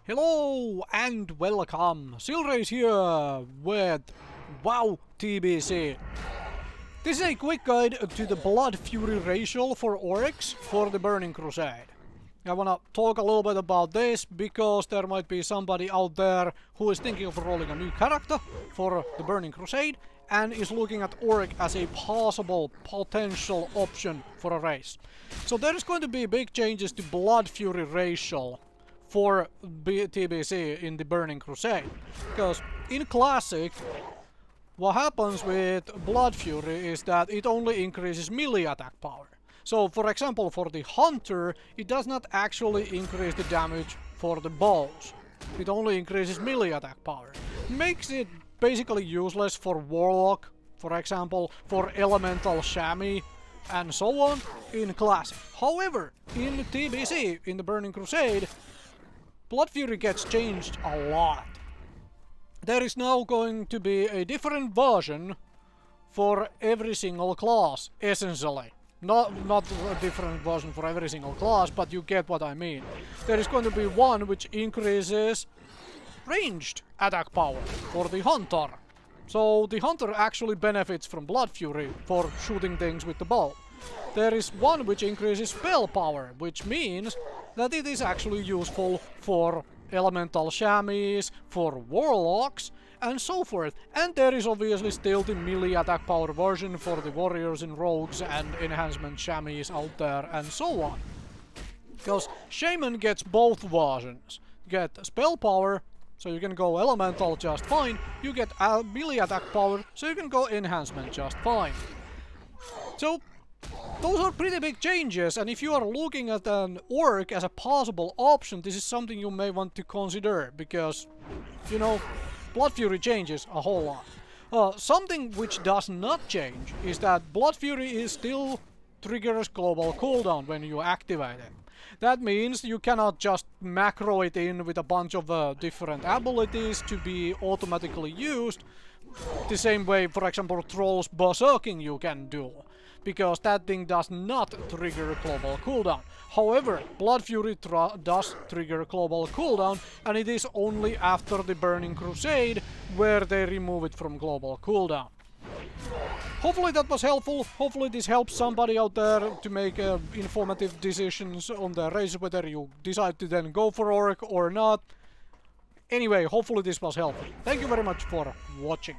Hello and welcome! Silrace here with WoW TBC. This is a quick guide to the Blood Fury racial for Orcs for the Burning Crusade. I wanna talk a little bit about this because there might be somebody out there who is thinking of rolling a new character for the Burning Crusade and is looking at Orc as a possible potential option for a race. So there is going to be big changes to Blood Fury racial for TBC in the Burning Crusade. Because in Classic, what happens with Blood Fury is that it only increases melee attack power. So for example, for the Hunter, it does not actually increase the damage for the bows. It only increases melee attack power. Makes it basically useless for Warlock, for example, for Elemental Chamois, and so on in Classic. However, in TBC, in the Burning Crusade, Blood Fury gets changed a lot. There is now going to be a different version for every single class, essentially. Not a different version for every single class, but you get what I mean. There is going to be one which increases ranged attack power for the Hunter. So the Hunter actually benefits from Blood Fury for shooting things with the bow. There is one which increases spell power, which means that it is actually useful for Elemental Chamois, for Warlocks, and so forth. And there is obviously still the melee attack power version for the Warriors and Rogues and Enhancement Chamois out there, and so on. Because Shaman gets both versions. You get spell power, so you can go Elemental just fine. You get melee attack power, so you can go Enhancement just fine. So those are pretty big changes, and if you are looking at an Orc as a possible option, this is something you may want to consider, because, you know, Blood Fury changes a whole lot. Something which does not change is that Blood Fury is still triggers global cooldown when you activate it. That means you cannot just macro it in with a bunch of different abilities to be automatically used the same way, for example, Troll's Berserking you can do, because that thing does not trigger global cooldown. However, Blood Fury does trigger global cooldown, and it is only after the Burning Crusade where they remove it from global cooldown. Hopefully that was helpful. Hopefully this helps somebody out there to make informative decisions on their race, whether you decide to then go for Orc or not. Anyway, hopefully this was helpful. Thank you very much for watching.